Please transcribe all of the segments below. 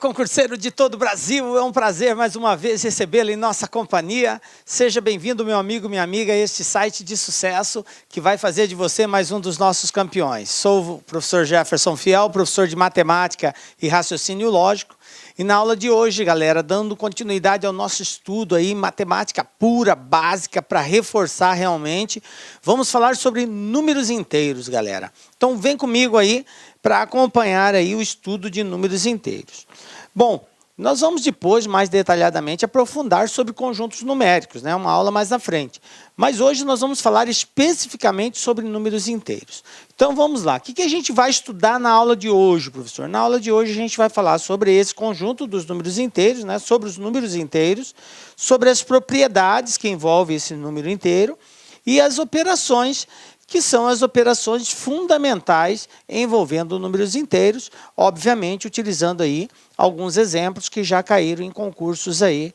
Concurseiro de todo o Brasil, é um prazer mais uma vez recebê-lo em nossa companhia. Seja bem-vindo, meu amigo, minha amiga, a este site de sucesso que vai fazer de você mais um dos nossos campeões. Sou o professor Jefferson Fiel, professor de matemática e raciocínio lógico. E na aula de hoje, galera, dando continuidade ao nosso estudo aí, matemática pura, básica, para reforçar realmente, vamos falar sobre números inteiros, galera. Então vem comigo aí para acompanhar aí o estudo de números inteiros. Bom, nós vamos depois, mais detalhadamente, aprofundar sobre conjuntos numéricos, né? Uma aula mais na frente. Mas hoje nós vamos falar especificamente sobre números inteiros. Então vamos lá. O que a gente vai estudar na aula de hoje, professor? Na aula de hoje a gente vai falar sobre esse conjunto dos números inteiros, né? Sobre os números inteiros, sobre as propriedades que envolvem esse número inteiro e as operações que são as operações fundamentais envolvendo números inteiros, obviamente utilizando aí alguns exemplos que já caíram em concursos aí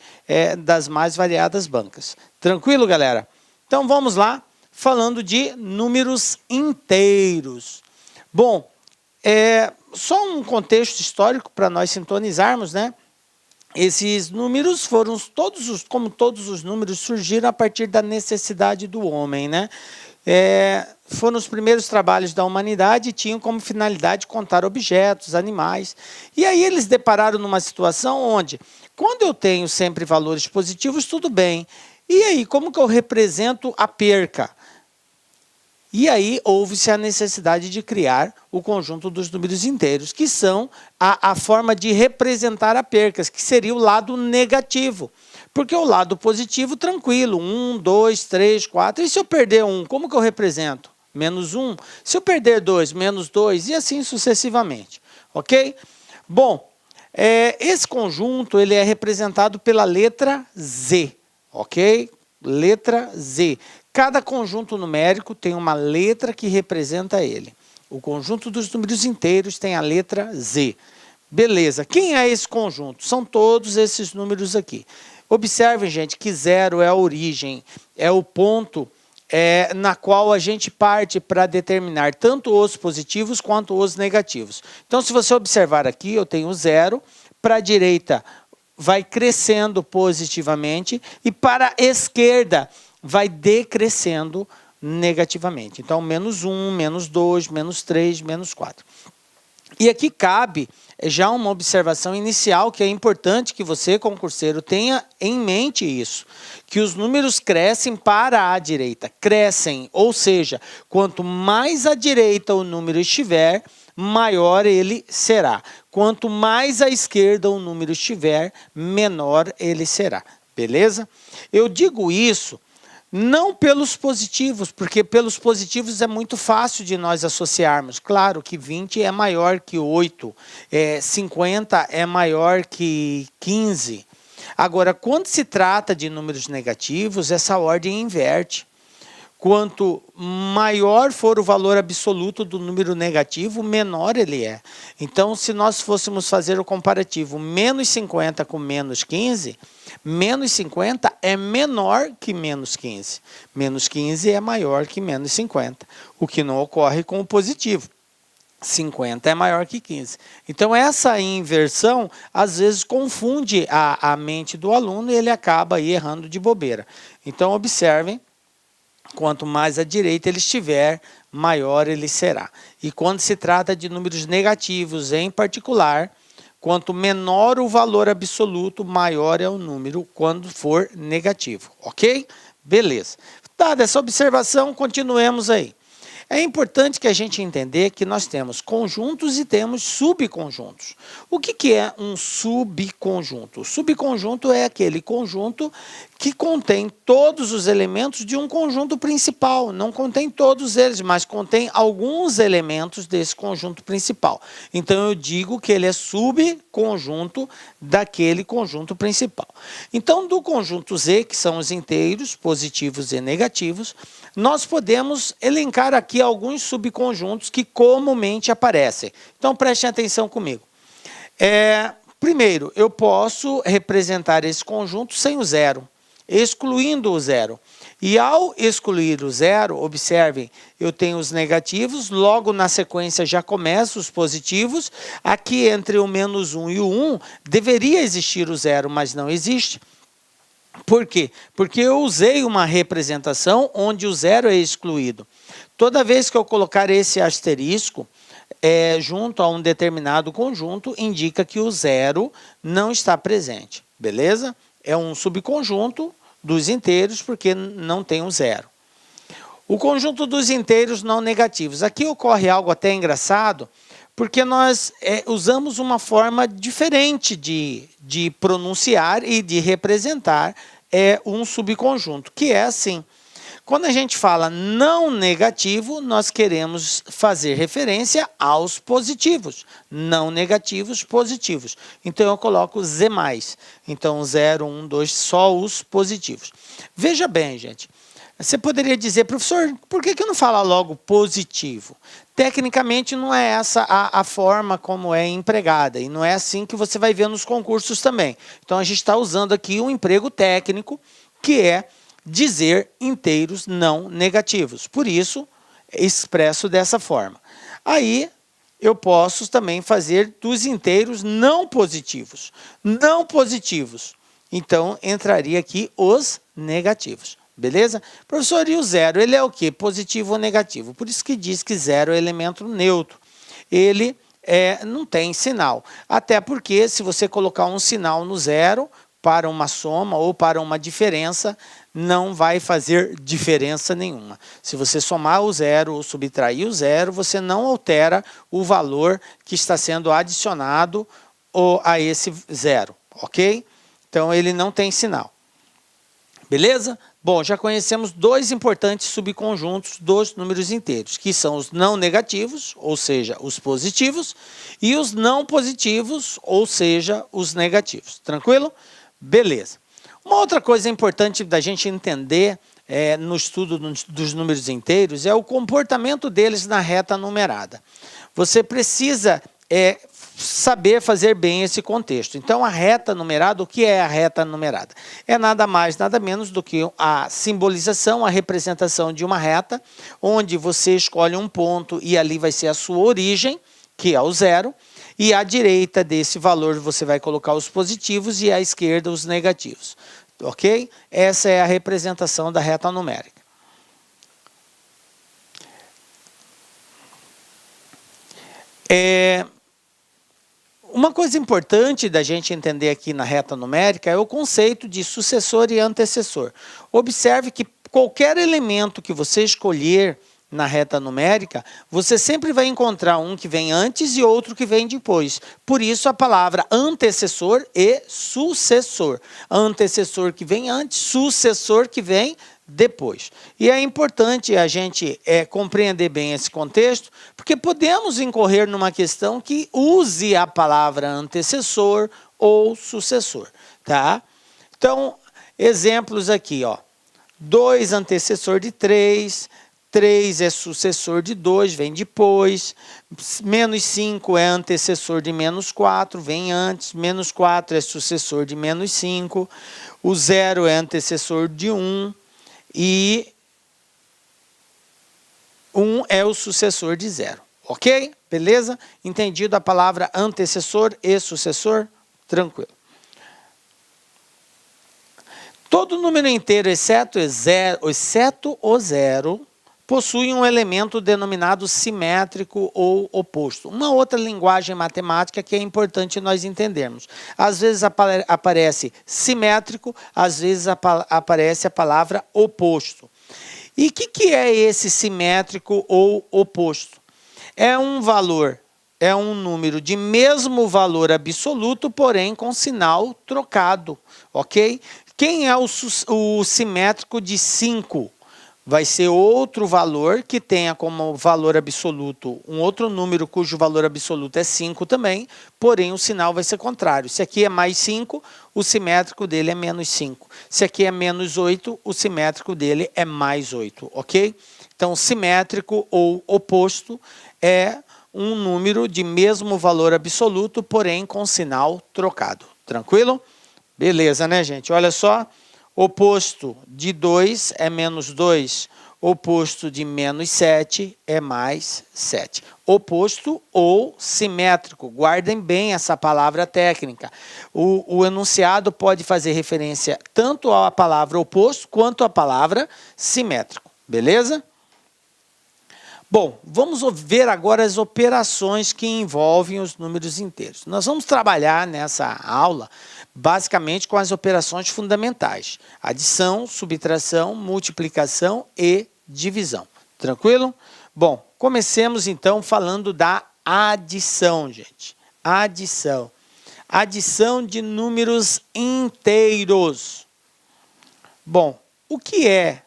das mais variadas bancas. Tranquilo, galera? Então vamos lá, falando de números inteiros. Bom, só um contexto histórico para nós sintonizarmos, né? Esses números foram como todos os números, surgiram a partir da necessidade do homem, né? Foram os primeiros trabalhos da humanidade e tinham como finalidade contar objetos, animais. E aí eles depararam numa situação onde, quando eu tenho sempre valores positivos, tudo bem. E aí, como que eu represento a perca? E aí houve-se a necessidade de criar o conjunto dos números inteiros, que são a forma de representar a percas, que seria o lado negativo. Porque o lado positivo, tranquilo, 1, 2, 3, 4. E se eu perder 1, como que eu represento? Menos 1. Se eu perder 2, menos 2, e assim sucessivamente. Ok? Bom, esse conjunto ele é representado pela letra Z. Ok? Letra Z. Cada conjunto numérico tem uma letra que representa ele. O conjunto dos números inteiros tem a letra Z. Beleza. Quem é esse conjunto? São todos esses números aqui. Observem, gente, que 0 é a origem, é o ponto na qual a gente parte para determinar tanto os positivos quanto os negativos. Então, se você observar aqui, eu tenho 0, para a direita vai crescendo positivamente e para a esquerda vai decrescendo negativamente. Então, menos 1, menos 2, menos 3, menos 4. E aqui cabe já uma observação inicial que é importante que você, concurseiro, tenha em mente isso, que os números crescem para a direita, crescem, ou seja, quanto mais à direita o número estiver, maior ele será. Quanto mais à esquerda o número estiver, menor ele será. Beleza? Eu digo isso não pelos positivos, porque pelos positivos é muito fácil de nós associarmos. Claro que 20 é maior que 8, 50 é maior que 15. Agora, quando se trata de números negativos, essa ordem inverte. Quanto maior for o valor absoluto do número negativo, menor ele é. Então, se nós fôssemos fazer o comparativo menos 50 com menos 15, menos 50 é menor que menos 15. Menos 15 é maior que menos 50, o que não ocorre com o positivo. 50 é maior que 15. Então, essa inversão, às vezes, confunde a mente do aluno e ele acaba aí errando de bobeira. Então, observem. Quanto mais à direita ele estiver, maior ele será. E quando se trata de números negativos em particular, quanto menor o valor absoluto, maior é o número quando for negativo. Ok? Beleza. Dada essa observação, continuemos aí. É importante que a gente entender que nós temos conjuntos e temos subconjuntos. O que é um subconjunto? O subconjunto é aquele conjunto que contém todos os elementos de um conjunto principal. Não contém todos eles, mas contém alguns elementos desse conjunto principal. Então, eu digo que ele é subconjunto daquele conjunto principal. Então, do conjunto Z, que são os inteiros, positivos e negativos, nós podemos elencar aqui alguns subconjuntos que comumente aparecem. Então, prestem atenção comigo. Primeiro, eu posso representar esse conjunto sem o 0. excluindo o zero. E ao excluir o zero, observem, eu tenho os negativos, logo na sequência já começam os positivos. Aqui entre o menos 1 e o 1 deveria existir o zero, mas não existe. Por quê? Porque eu usei uma representação onde o zero é excluído. Toda vez que eu colocar esse asterisco junto a um determinado conjunto, indica que o zero não está presente, beleza? É um subconjunto dos inteiros porque não tem um zero. O conjunto dos inteiros não negativos. Aqui ocorre algo até engraçado, porque nós usamos uma forma diferente de pronunciar e de representar um subconjunto, que é assim. Quando a gente fala não negativo, nós queremos fazer referência aos positivos. Não negativos, positivos. Então, eu coloco Z+. Então, 0, 1, 2, só os positivos. Veja bem, gente. Você poderia dizer, professor, por que eu não falo logo positivo? Tecnicamente, não é essa a forma como é empregada. E não é assim que você vai ver nos concursos também. Então, a gente está usando aqui um emprego técnico, que é dizer inteiros não negativos. Por isso, expresso dessa forma. Aí, eu posso também fazer dos inteiros não positivos. Não positivos. Então, entraria aqui os negativos. Beleza? Professor, e o zero? Ele é o quê? Positivo ou negativo? Por isso que diz que zero é elemento neutro. Ele não tem sinal. Até porque, se você colocar um sinal no zero, para uma soma ou para uma diferença, não vai fazer diferença nenhuma. Se você somar o zero ou subtrair o zero, você não altera o valor que está sendo adicionado a esse zero, ok? Então, ele não tem sinal. Beleza? Bom, já conhecemos dois importantes subconjuntos dos números inteiros, que são os não negativos, ou seja, os positivos, e os não positivos, ou seja, os negativos. Tranquilo? Beleza. Uma outra coisa importante da gente entender no estudo dos números inteiros é o comportamento deles na reta numerada. Você precisa saber fazer bem esse contexto. Então, a reta numerada, o que é a reta numerada? É nada mais, nada menos do que a simbolização, a representação de uma reta, onde você escolhe um ponto e ali vai ser a sua origem, que é o zero, e à direita desse valor você vai colocar os positivos e à esquerda os negativos. Ok? Essa é a representação da reta numérica. Uma coisa importante da gente entender aqui na reta numérica é o conceito de sucessor e antecessor. Observe que qualquer elemento que você escolher na reta numérica, você sempre vai encontrar um que vem antes e outro que vem depois. Por isso a palavra antecessor e sucessor. Antecessor que vem antes, sucessor que vem depois. E é importante a gente compreender bem esse contexto, porque podemos incorrer numa questão que use a palavra antecessor ou sucessor, tá? Então, exemplos aqui, ó. 2 antecessor de 3, 3 é sucessor de 2, vem depois. Menos 5 é antecessor de menos 4, vem antes. Menos 4 é sucessor de menos 5. O 0 é antecessor de 1. E 1 é o sucessor de 0. Ok? Beleza? Entendido a palavra antecessor e sucessor? Tranquilo. Todo número inteiro, exceto o zero, possui um elemento denominado simétrico ou oposto. Uma outra linguagem matemática que é importante nós entendermos. Às vezes aparece simétrico, às vezes aparece a palavra oposto. E o que é esse simétrico ou oposto? É um valor, é um número de mesmo valor absoluto, porém com sinal trocado, ok? Quem é o simétrico de 5? Vai ser outro valor que tenha como valor absoluto um outro número cujo valor absoluto é 5 também, porém o sinal vai ser contrário. Se aqui é mais 5, o simétrico dele é menos 5. Se aqui é menos 8, o simétrico dele é mais 8, ok? Então, simétrico ou oposto é um número de mesmo valor absoluto, porém com sinal trocado. Tranquilo? Beleza, né, gente? Olha só. Oposto de 2 é menos 2. Oposto de menos 7 é mais 7. Oposto ou simétrico. Guardem bem essa palavra técnica. O enunciado pode fazer referência tanto à palavra oposto quanto à palavra simétrico. Beleza? Bom, vamos ver agora as operações que envolvem os números inteiros. Nós vamos trabalhar nessa aula basicamente com as operações fundamentais: adição, subtração, multiplicação e divisão. Tranquilo? Bom, comecemos então falando da adição, gente. Adição. Adição de números inteiros. Bom, o que é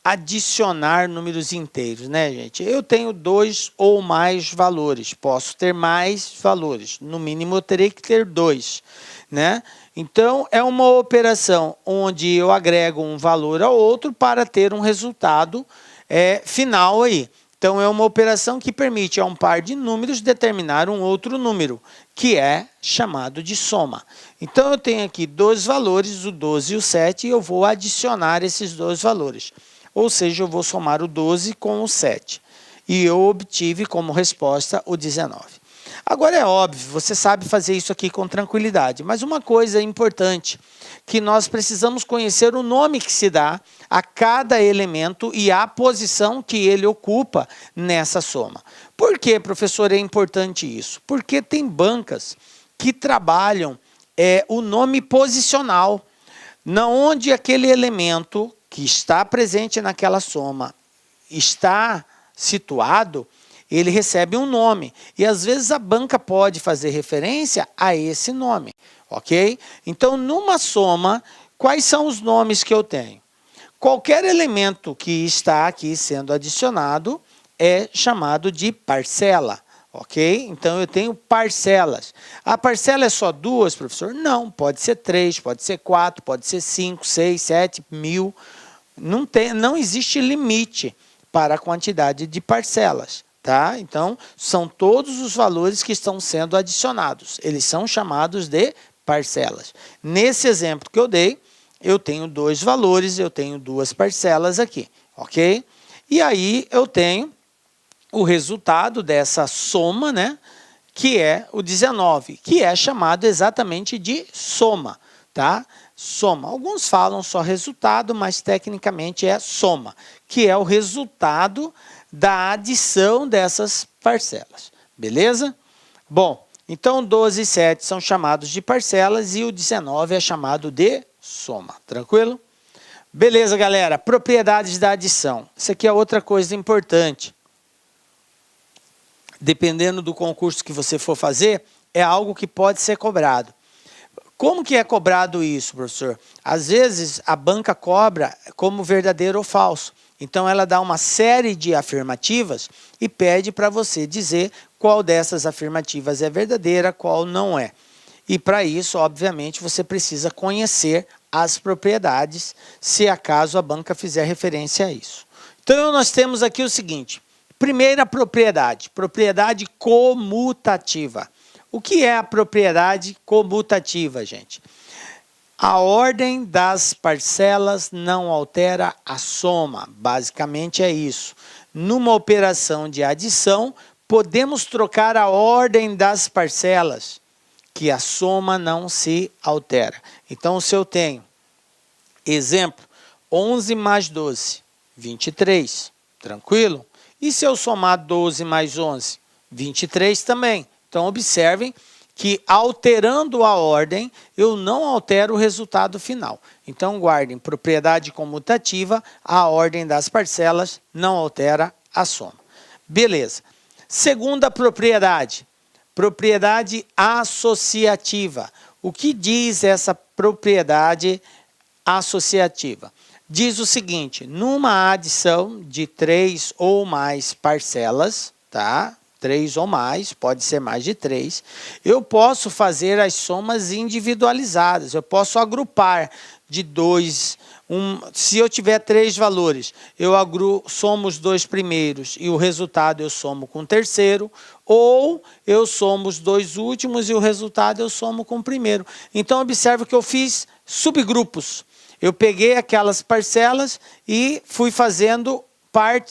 adicionar números inteiros, né, gente? Eu tenho 2 ou mais valores, posso ter mais valores, no mínimo eu terei que ter 2, né? Então, é uma operação onde eu agrego um valor ao outro para ter um resultado final aí. Então, é uma operação que permite a um par de números determinar um outro número, que é chamado de soma. Então, eu tenho aqui dois valores, o 12 e o 7, e eu vou adicionar esses dois valores. Ou seja, eu vou somar o 12 com o 7. E eu obtive como resposta o 19. Agora é óbvio, você sabe fazer isso aqui com tranquilidade, mas uma coisa importante, que nós precisamos conhecer o nome que se dá a cada elemento e a posição que ele ocupa nessa soma. Por que, professor, é importante isso? Porque tem bancas que trabalham o nome posicional, onde aquele elemento que está presente naquela soma está situado, ele recebe um nome. E às vezes a banca pode fazer referência a esse nome, ok? Então, numa soma, quais são os nomes que eu tenho? Qualquer elemento que está aqui sendo adicionado é chamado de parcela, ok? Então, eu tenho parcelas. A parcela é só 2, professor? Não, pode ser 3, pode ser 4, pode ser 5, 6, 7, 1000. Não existe limite para a quantidade de parcelas, tá? Então, são todos os valores que estão sendo adicionados. Eles são chamados de parcelas. Nesse exemplo que eu dei, eu tenho 2 valores, eu tenho 2 parcelas aqui, ok? E aí, eu tenho o resultado dessa soma, né? Que é o 19, que é chamado exatamente de soma, tá? Soma. Alguns falam só resultado, mas tecnicamente é soma, que é o resultado da adição dessas parcelas. Beleza? Bom, então 12 e 7 são chamados de parcelas e o 19 é chamado de soma. Tranquilo? Beleza, galera. Propriedades da adição. Isso aqui é outra coisa importante. Dependendo do concurso que você for fazer, é algo que pode ser cobrado. Como que é cobrado isso, professor? Às vezes, a banca cobra como verdadeiro ou falso. Então, ela dá uma série de afirmativas e pede para você dizer qual dessas afirmativas é verdadeira, qual não é. E, para isso, obviamente, você precisa conhecer as propriedades, se acaso a banca fizer referência a isso. Então, nós temos aqui o seguinte. Primeira propriedade, propriedade comutativa. O que é a propriedade comutativa, gente? A ordem das parcelas não altera a soma. Basicamente é isso. Numa operação de adição, podemos trocar a ordem das parcelas, que a soma não se altera. Então, se eu tenho, exemplo, 11 mais 12, 23, tranquilo? E se eu somar 12 mais 11, 23 também. Então, observem que alterando a ordem, eu não altero o resultado final. Então, guardem, propriedade comutativa, a ordem das parcelas não altera a soma. Beleza. Segunda propriedade, propriedade associativa. O que diz essa propriedade associativa? Diz o seguinte, numa adição de 3 ou mais parcelas, tá? 3 ou mais, pode ser mais de 3, eu posso fazer as somas individualizadas, eu posso agrupar de 2, se eu tiver 3 valores, eu somo os 2 primeiros e o resultado eu somo com o terceiro, ou eu somo os 2 últimos e o resultado eu somo com o primeiro. Então, observe que eu fiz subgrupos. Eu peguei aquelas parcelas e fui fazendo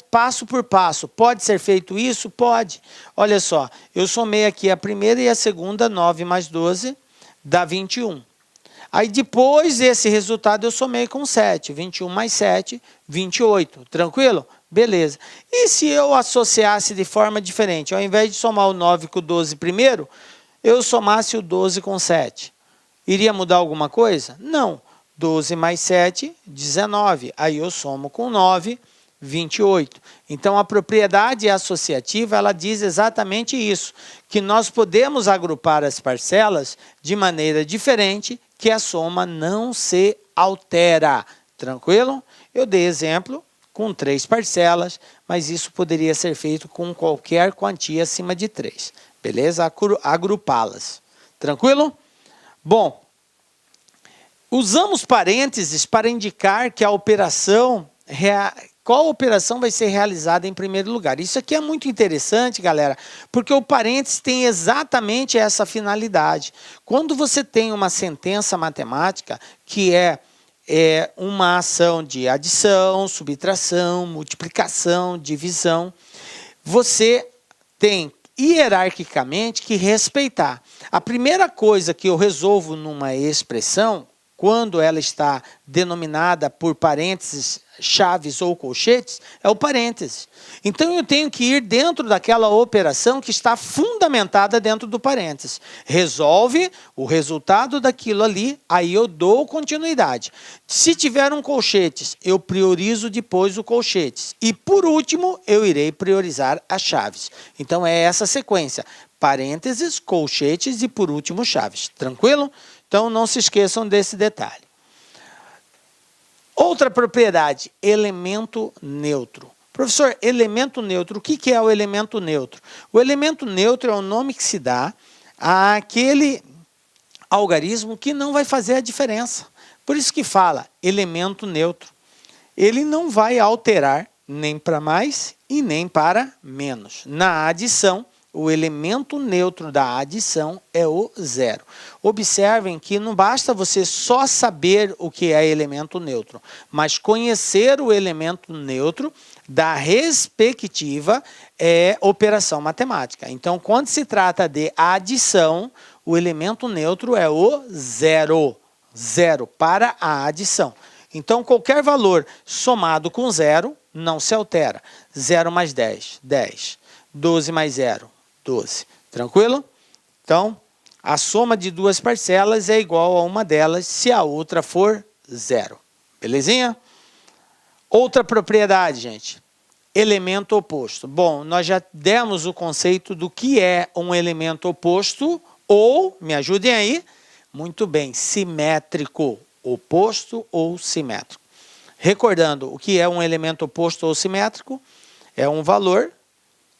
passo por passo. Pode ser feito isso? Pode. Olha só, eu somei aqui a primeira e a segunda, 9 mais 12, dá 21. Aí depois esse resultado eu somei com 7. 21 mais 7, 28. Tranquilo? Beleza. E se eu associasse de forma diferente? Ao invés de somar o 9 com o 12 primeiro, eu somasse o 12 com 7. Iria mudar alguma coisa? Não. 12 mais 7, 19. Aí eu somo com 9, 28. Então, a propriedade associativa, ela diz exatamente isso, que nós podemos agrupar as parcelas de maneira diferente, que a soma não se altera. Tranquilo? Eu dei exemplo com 3 parcelas, mas isso poderia ser feito com qualquer quantia acima de 3. Beleza? Agrupá-las. Tranquilo? Bom, usamos parênteses para indicar que a operação, qual operação vai ser realizada em primeiro lugar. Isso aqui é muito interessante, galera, porque o parênteses tem exatamente essa finalidade. Quando você tem uma sentença matemática, que é uma ação de adição, subtração, multiplicação, divisão, você tem hierarquicamente que respeitar. A primeira coisa que eu resolvo numa expressão, quando ela está denominada por parênteses, chaves ou colchetes, é o parêntese. Então, eu tenho que ir dentro daquela operação que está fundamentada dentro do parêntese. Resolve o resultado daquilo ali, aí eu dou continuidade. Se tiver um colchetes, eu priorizo depois o colchetes. E, por último, eu irei priorizar as chaves. Então, é essa sequência. Parênteses, colchetes e, por último, chaves. Tranquilo? Então, não se esqueçam desse detalhe. Outra propriedade, elemento neutro. Professor, elemento neutro, o que é o elemento neutro? O elemento neutro é o nome que se dá àquele algarismo que não vai fazer a diferença. Por isso que fala elemento neutro. Ele não vai alterar nem para mais e nem para menos. Na adição, o elemento neutro da adição é o zero. Observem que não basta você só saber o que é elemento neutro, mas conhecer o elemento neutro da respectiva operação matemática. Então, quando se trata de adição, o elemento neutro é o zero. Zero para a adição. Então, qualquer valor somado com zero não se altera. 0 mais 10, 10. 12 mais 0, 12. Tranquilo? Então, a soma de duas parcelas é igual a uma delas se a outra for zero. Belezinha? Outra propriedade, gente. Elemento oposto. Bom, nós já demos o conceito do que é um elemento oposto ou, me ajudem aí, muito bem, simétrico. Oposto ou simétrico. Recordando, o que é um elemento oposto ou simétrico? É um valor,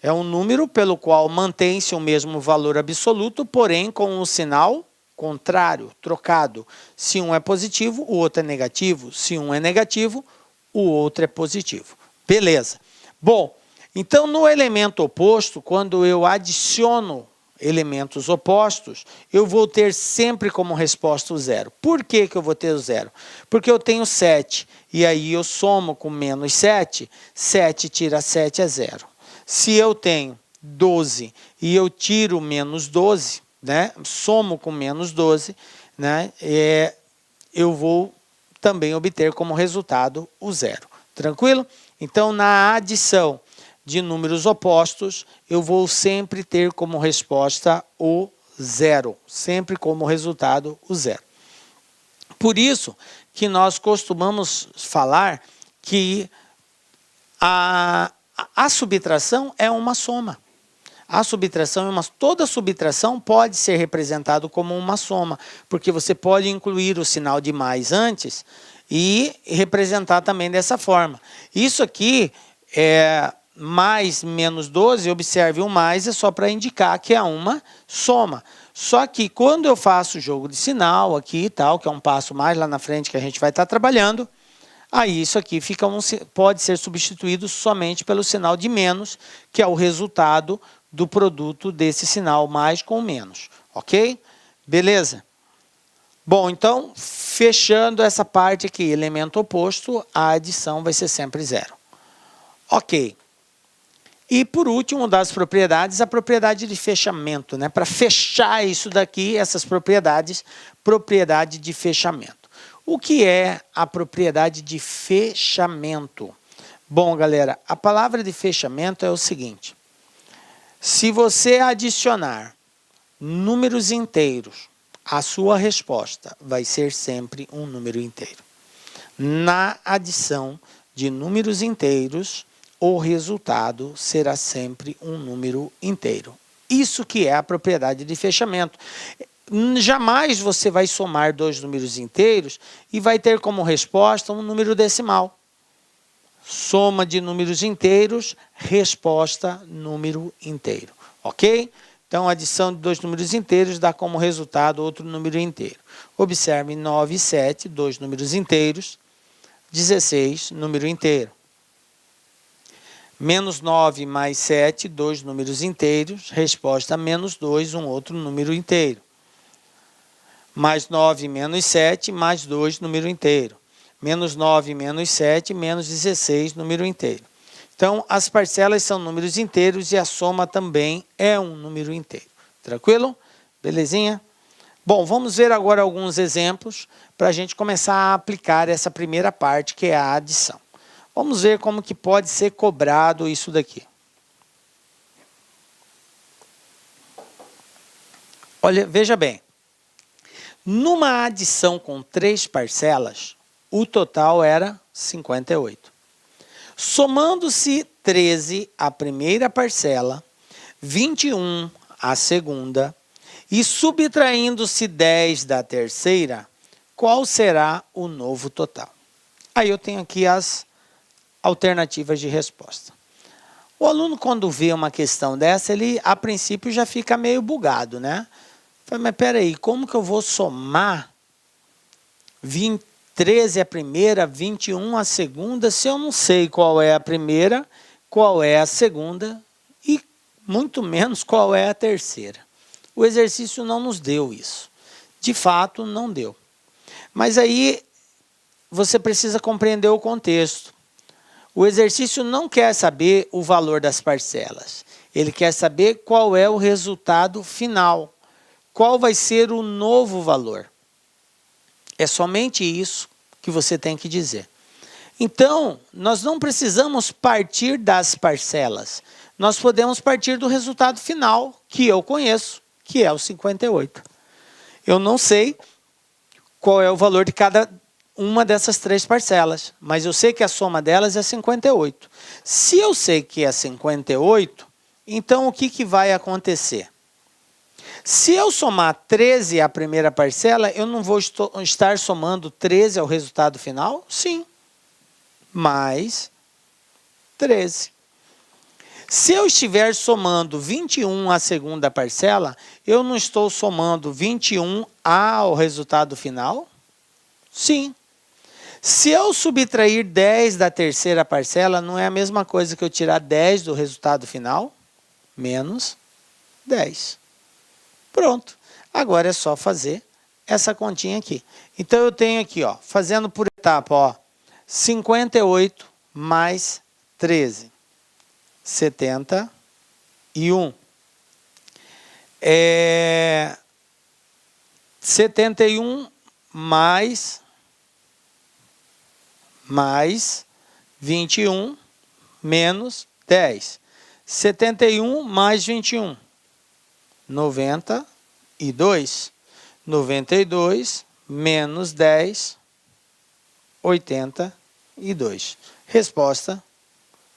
é um número pelo qual mantém-se o mesmo valor absoluto, porém com um sinal contrário, trocado. Se um é positivo, o outro é negativo. Se um é negativo, o outro é positivo. Beleza. Bom, então no elemento oposto, quando eu adiciono elementos opostos, eu vou ter sempre como resposta o zero. Por que eu vou ter o zero? Porque eu tenho 7, e aí eu somo com menos 7, 7 tira 7 é zero. Se eu tenho 12 e eu tiro menos 12, né, somo com menos 12, né, eu vou também obter como resultado o zero. Tranquilo? Então, na adição de números opostos, eu vou sempre ter como resposta o zero. Sempre como resultado o zero. Por isso que nós costumamos falar que a subtração é uma soma. A subtração toda subtração pode ser representado como uma soma, porque você pode incluir o sinal de mais antes e representar também dessa forma. Isso aqui é mais menos 12, observe o mais é só para indicar que é uma soma. Só que quando eu faço o jogo de sinal aqui e tal, que é um passo mais lá na frente que a gente vai estar trabalhando, aí isso aqui pode ser substituído somente pelo sinal de menos, que é o resultado do produto desse sinal mais com menos. Ok? Beleza? Bom, então, fechando essa parte aqui, elemento oposto, a adição vai ser sempre zero. Ok. E por último, das propriedades, a propriedade de fechamento, né? Para fechar isso daqui, essas propriedades, propriedade de fechamento. O que é a propriedade de fechamento? Bom, galera, a palavra de fechamento é o seguinte. Se você adicionar números inteiros, a sua resposta vai ser sempre um número inteiro. Na adição de números inteiros, o resultado será sempre um número inteiro. Isso que é a propriedade de fechamento. Jamais você vai somar dois números inteiros e vai ter como resposta um número decimal. Soma de números inteiros, resposta número inteiro. Ok? Então, a adição de dois números inteiros dá como resultado outro número inteiro. Observe 9 e 7, dois números inteiros, 16, número inteiro. Menos 9 mais 7, dois números inteiros, resposta menos 2, um outro número inteiro. Mais 9 menos 7, mais 2, número inteiro. Menos 9 menos 7, menos 16, número inteiro. Então, as parcelas são números inteiros e a soma também é um número inteiro. Tranquilo? Belezinha? Bom, vamos ver agora alguns exemplos para a gente começar a aplicar essa primeira parte, que é a adição. Vamos ver como que pode ser cobrado isso daqui. Olha, veja bem. Numa adição com 3 parcelas, o total era 58. Somando-se 13 a primeira parcela, 21 a segunda, e subtraindo-se 10 da terceira, qual será o novo total? Aí eu tenho aqui as alternativas de resposta. O aluno, quando vê uma questão dessa, ele, a princípio, já fica meio bugado, né? Mas peraí, como que eu vou somar 13 a primeira, 21 a segunda, se eu não sei qual é a primeira, qual é a segunda e muito menos qual é a terceira? O exercício não nos deu isso. De fato, não deu. Mas aí você precisa compreender o contexto. O exercício não quer saber o valor das parcelas. Ele quer saber qual é o resultado final. Qual vai ser o novo valor. É somente isso que você tem que dizer. Então, nós não precisamos partir das parcelas. Nós podemos partir do resultado final, que eu conheço, que é o 58. Eu não sei qual é o valor de cada uma dessas 3 parcelas, mas eu sei que a soma delas é 58. Se eu sei que é 58, então o que vai acontecer? Se eu somar 13 à primeira parcela, eu não vou estar somando 13 ao resultado final? Sim. Mais 13. Se eu estiver somando 21 à segunda parcela, eu não estou somando 21 ao resultado final? Sim. Se eu subtrair 10 da terceira parcela, não é a mesma coisa que eu tirar 10 do resultado final? Menos 10. Pronto. Agora é só fazer essa continha aqui. Então, eu tenho aqui, ó, fazendo por etapa, ó, 58 mais 13. 71. 71 mais 21 menos 10. 71 mais 21. 92. 92 menos 10, 82. Resposta,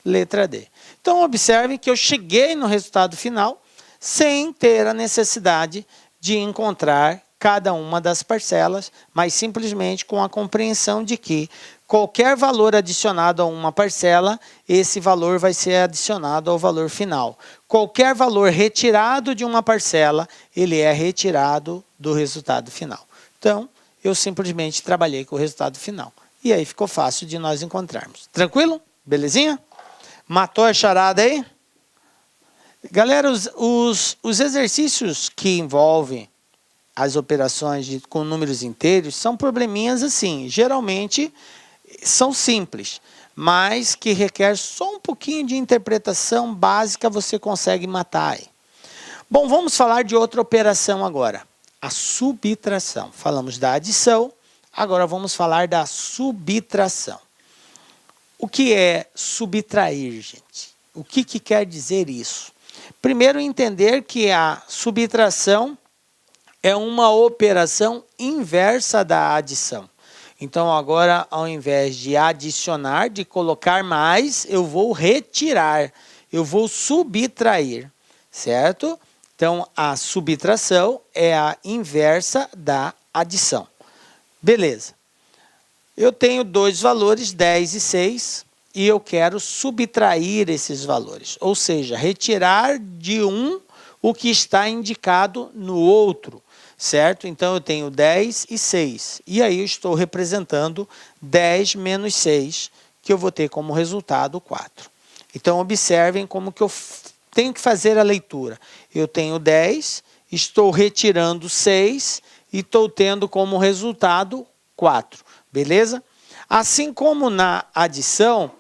letra D. Então, observe que eu cheguei no resultado final sem ter a necessidade de encontrar cada uma das parcelas, mas simplesmente com a compreensão de que qualquer valor adicionado a uma parcela, esse valor vai ser adicionado ao valor final. Qualquer valor retirado de uma parcela, ele é retirado do resultado final. Então, eu simplesmente trabalhei com o resultado final. E aí ficou fácil de nós encontrarmos. Tranquilo? Belezinha? Matou a charada aí? Galera, os exercícios que envolvem as operações com números inteiros são probleminhas assim, geralmente são simples, mas que requer só um pouquinho de interpretação básica, você consegue matar aí. Bom, vamos falar de outra operação agora, a subtração. Falamos da adição, agora vamos falar da subtração. O que é subtrair, gente? O que quer dizer isso? Primeiro, entender que a subtração é uma operação inversa da adição. Então, agora, ao invés de adicionar, de colocar mais, eu vou retirar, eu vou subtrair, certo? Então, a subtração é a inversa da adição. Beleza. Eu tenho dois valores, 10 e 6, e eu quero subtrair esses valores, ou seja, retirar de um o que está indicado no outro, certo? Então, eu tenho 10 e 6, e aí eu estou representando 10 menos 6, que eu vou ter como resultado 4. Então, observem como que eu tenho que fazer a leitura. Eu tenho 10, estou retirando 6 e estou tendo como resultado 4, beleza? Assim como na adição,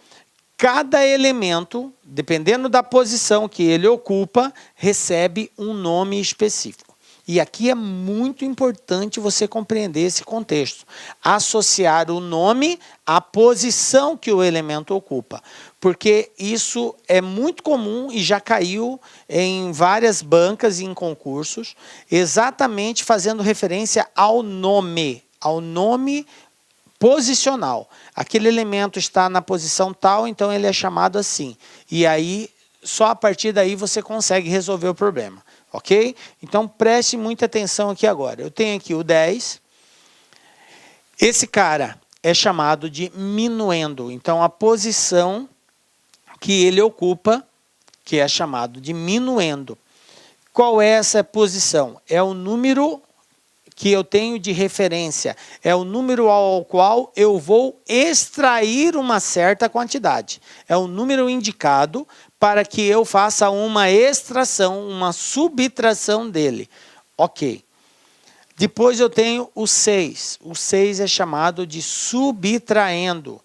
cada elemento, dependendo da posição que ele ocupa, recebe um nome específico. E aqui é muito importante você compreender esse contexto. Associar o nome à posição que o elemento ocupa. Porque isso é muito comum e já caiu em várias bancas e em concursos, exatamente fazendo referência ao nome posicional. Aquele elemento está na posição tal, então ele é chamado assim. E aí, só a partir daí você consegue resolver o problema. Ok? Então, preste muita atenção aqui agora. Eu tenho aqui o 10. Esse cara é chamado de minuendo. Então, a posição que ele ocupa, que é chamado de minuendo. Qual é essa posição? É o número que eu tenho de referência. É o número ao qual eu vou extrair uma certa quantidade. É o número indicado para que eu faça uma extração, uma subtração dele. Ok. Depois eu tenho o 6. O 6 é chamado de subtraindo,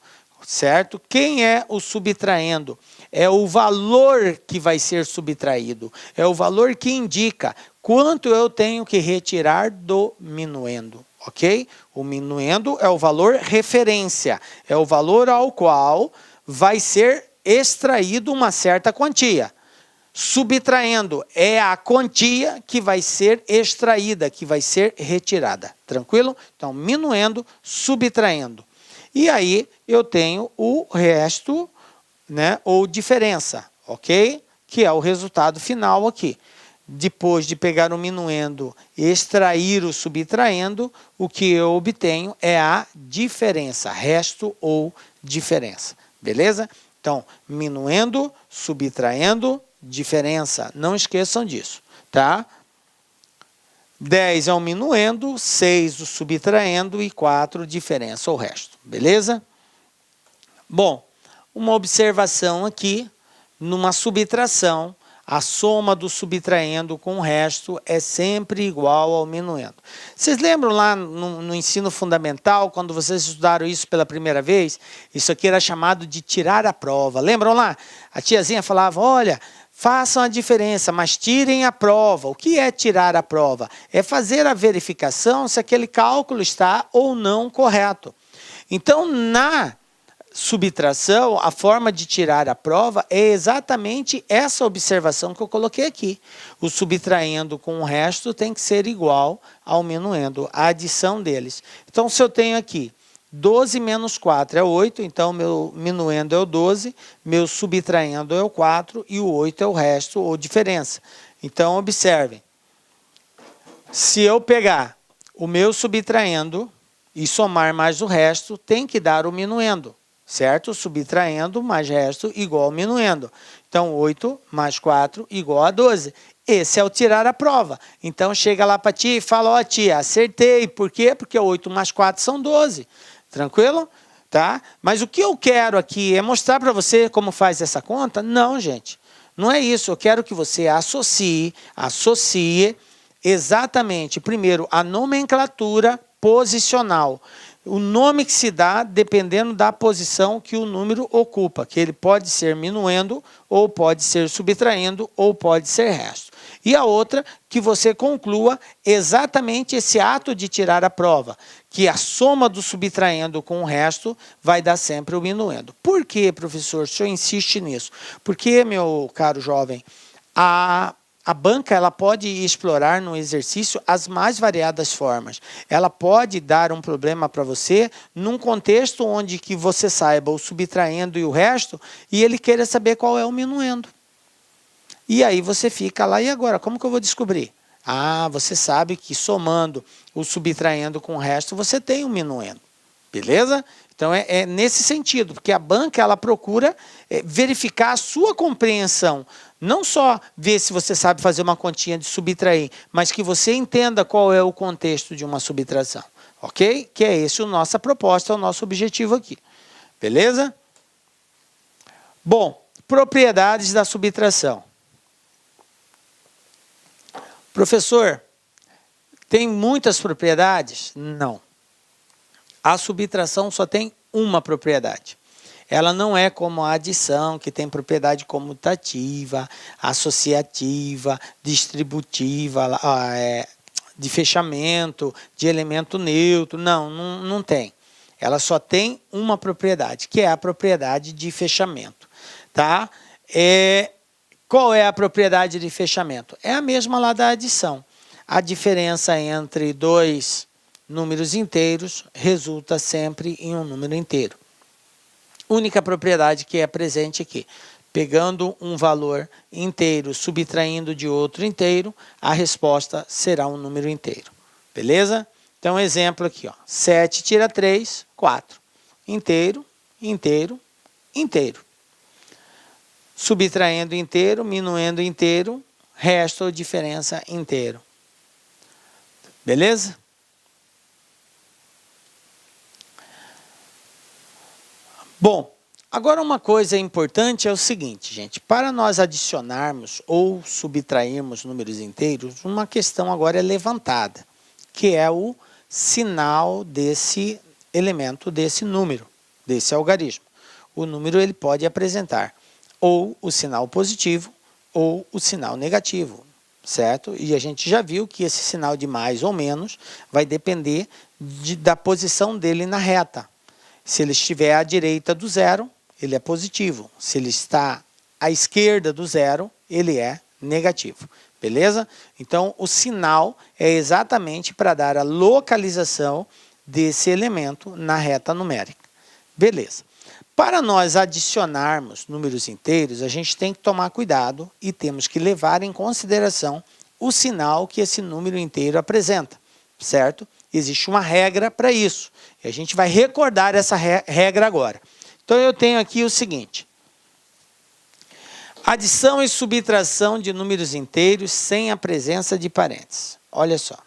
certo? Quem é o subtraindo? É o valor que vai ser subtraído. É o valor que indica quanto eu tenho que retirar do minuendo, ok? O minuendo é o valor referência. É o valor ao qual vai ser extraído uma certa quantia. Subtraindo é a quantia que vai ser extraída, que vai ser retirada. Tranquilo? Então, minuendo, subtraindo. E aí, eu tenho o resto, né, ou diferença, ok? Que é o resultado final aqui. Depois de pegar o minuendo e extrair o subtraindo, o que eu obtenho é a diferença, resto ou diferença. Beleza? Então, minuendo, subtraindo, diferença. Não esqueçam disso, tá? 10 é o minuendo, 6 o subtraindo e 4 diferença ou resto. Beleza? Bom, uma observação aqui, numa subtração, a soma do subtraindo com o resto é sempre igual ao minuendo. Vocês lembram lá no ensino fundamental, quando vocês estudaram isso pela primeira vez? Isso aqui era chamado de tirar a prova. Lembram lá? A tiazinha falava, olha, façam a diferença, mas tirem a prova. O que é tirar a prova? É fazer a verificação se aquele cálculo está ou não correto. Então, na subtração, a forma de tirar a prova é exatamente essa observação que eu coloquei aqui. O subtraindo com o resto tem que ser igual ao minuendo, a adição deles. Então, se eu tenho aqui 12 menos 4 é 8, então meu minuendo é o 12, meu subtraindo é o 4 e o 8 é o resto ou diferença. Então, observem. Se eu pegar o meu subtraindo e somar mais o resto, tem que dar o minuendo. Certo? Subtraindo mais resto igual ao minuendo. Então, 8 mais 4 igual a 12. Esse é o tirar a prova. Então, chega lá para a tia e fala, ó tia, acertei. Por quê? Porque 8 mais 4 são 12. Tranquilo? Tá? Mas o que eu quero aqui é mostrar para você como faz essa conta? Não, gente. Não é isso. Eu quero que você associe exatamente, primeiro, a nomenclatura posicional. O nome que se dá dependendo da posição que o número ocupa, que ele pode ser minuendo, ou pode ser subtraindo, ou pode ser resto. E a outra, que você conclua exatamente esse ato de tirar a prova, que a soma do subtraindo com o resto vai dar sempre o minuendo. Por que, professor, o senhor insiste nisso? Porque, meu caro jovem, a banca ela pode explorar no exercício as mais variadas formas. Ela pode dar um problema para você num contexto onde que você saiba o subtraindo e o resto e ele queira saber qual é o minuendo. E aí você fica lá, e agora? Como que eu vou descobrir? Ah, você sabe que somando o subtraindo com o resto, você tem um minuendo. Beleza? Então é nesse sentido, porque a banca ela procura verificar a sua compreensão. Não só ver se você sabe fazer uma continha de subtrair, mas que você entenda qual é o contexto de uma subtração. Ok? Que é esse a nossa proposta, é o nosso objetivo aqui. Beleza? Bom, propriedades da subtração. Professor, tem muitas propriedades? Não. A subtração só tem uma propriedade. Ela não é como a adição, que tem propriedade comutativa, associativa, distributiva, de fechamento, de elemento neutro. Não tem. Ela só tem uma propriedade, que é a propriedade de fechamento. Tá? Qual é a propriedade de fechamento? É a mesma lá da adição. A diferença entre dois números inteiros resulta sempre em um número inteiro. Única propriedade que é presente aqui. Pegando um valor inteiro, subtraindo de outro inteiro, a resposta será um número inteiro. Beleza? Então, exemplo aqui, ó. 7 tira 3, 4. Inteiro, inteiro, inteiro. Subtraindo inteiro, minuendo inteiro, resto ou diferença inteiro. Beleza? Bom, agora uma coisa importante é o seguinte, gente. Para nós adicionarmos ou subtrairmos números inteiros, uma questão agora é levantada, que é o sinal desse elemento, desse número, desse algarismo. O número ele pode apresentar ou o sinal positivo ou o sinal negativo, certo? E a gente já viu que esse sinal de mais ou menos vai depender da posição dele na reta. Se ele estiver à direita do zero, ele é positivo. Se ele está à esquerda do zero, ele é negativo. Beleza? Então, o sinal é exatamente para dar a localização desse elemento na reta numérica. Beleza. Para nós adicionarmos números inteiros, a gente tem que tomar cuidado e temos que levar em consideração o sinal que esse número inteiro apresenta, certo? Existe uma regra para isso. E a gente vai recordar essa regra agora. Então, eu tenho aqui o seguinte. Adição e subtração de números inteiros sem a presença de parênteses. Olha só.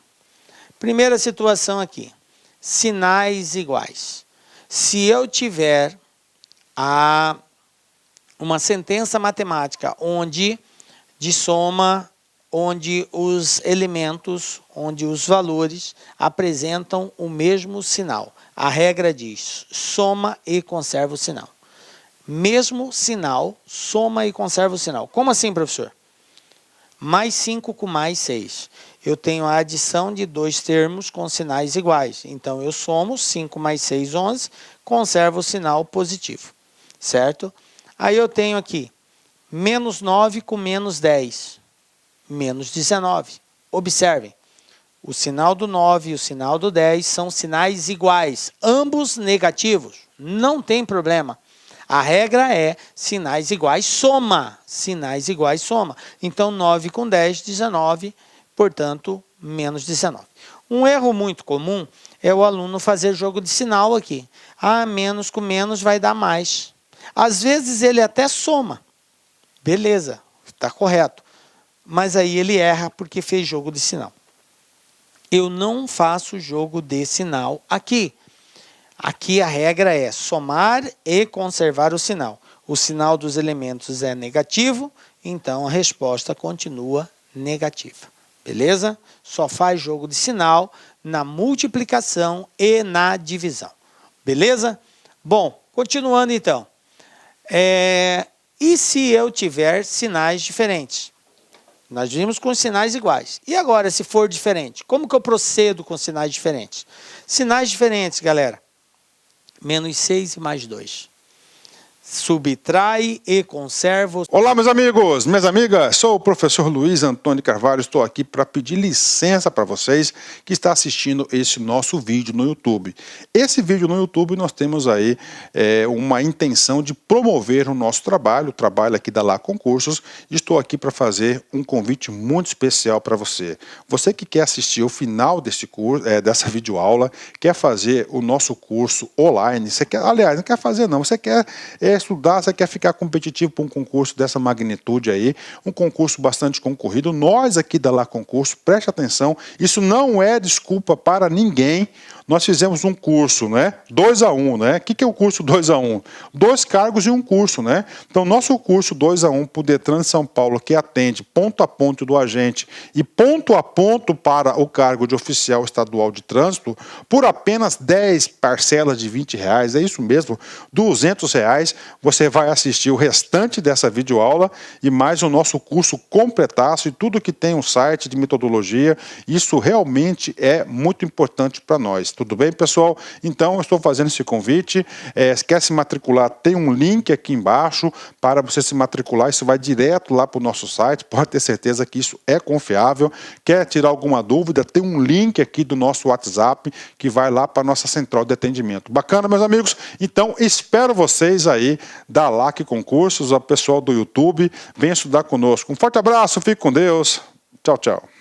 Primeira situação aqui. Sinais iguais. Se eu tiver uma sentença matemática onde de soma, onde os elementos, onde os valores apresentam o mesmo sinal. A regra diz, soma e conserva o sinal. Mesmo sinal, soma e conserva o sinal. Como assim, professor? Mais 5 com mais 6. Eu tenho a adição de dois termos com sinais iguais. Então, eu somo 5 mais 6, 11, conservo o sinal positivo. Certo? Aí eu tenho aqui, menos 9 com menos 10. Menos 19. Observem, o sinal do 9 e o sinal do 10 são sinais iguais, ambos negativos, não tem problema. A regra é sinais iguais soma, sinais iguais soma. Então, 9 com 10, 19, portanto, menos 19. Um erro muito comum é o aluno fazer jogo de sinal aqui. Ah, menos com menos vai dar mais. Às vezes ele até soma, beleza, está correto. Mas aí ele erra porque fez jogo de sinal. Eu não faço jogo de sinal aqui. Aqui a regra é somar e conservar o sinal. O sinal dos elementos é negativo, então a resposta continua negativa. beleza? Só faz jogo de sinal na multiplicação e na divisão, beleza? Bom, continuando então. E se eu tiver sinais diferentes? Nós vimos com sinais iguais. E agora, se for diferente? Como que eu procedo com sinais diferentes? Sinais diferentes, galera. Menos 6 e mais 2. Subtrai e conserva. Olá, meus amigos, minhas amigas, sou o professor Luiz Antônio Carvalho, estou aqui para pedir licença para vocês que estão assistindo esse nosso vídeo no YouTube. Esse vídeo no YouTube nós temos aí uma intenção de promover o nosso trabalho, o trabalho aqui da Lá Concursos. Estou aqui para fazer um convite muito especial para você. Você que quer assistir o final desse curso, dessa videoaula, quer fazer o nosso curso online, você quer, aliás, não quer fazer não, você quer estudar, você quer ficar competitivo para um concurso dessa magnitude aí, um concurso bastante concorrido, nós aqui da Lá Concurso, preste atenção, isso não é desculpa para ninguém. Nós fizemos um curso, né? 2 a 1, né? O que é o curso 2 a 1? 2 cargos e um curso, né? Então, nosso curso 2 a 1 para o Detran de São Paulo, que atende ponto a ponto do agente e ponto a ponto para o cargo de oficial estadual de trânsito, por apenas 10 parcelas de R$20, é isso mesmo, R$200, você vai assistir o restante dessa videoaula e mais o nosso curso completaço e tudo que tem um site de metodologia. Isso realmente é muito importante para nós. Tudo bem, pessoal? Então, eu estou fazendo esse convite. Se quer se matricular, tem um link aqui embaixo para você se matricular. Isso vai direto lá para o nosso site. Pode ter certeza que isso é confiável. Quer tirar alguma dúvida, tem um link aqui do nosso WhatsApp que vai lá para a nossa central de atendimento. Bacana, meus amigos? Então, espero vocês aí da LAC Concursos, o pessoal do YouTube. Venha estudar conosco. Um forte abraço, fique com Deus. Tchau, tchau.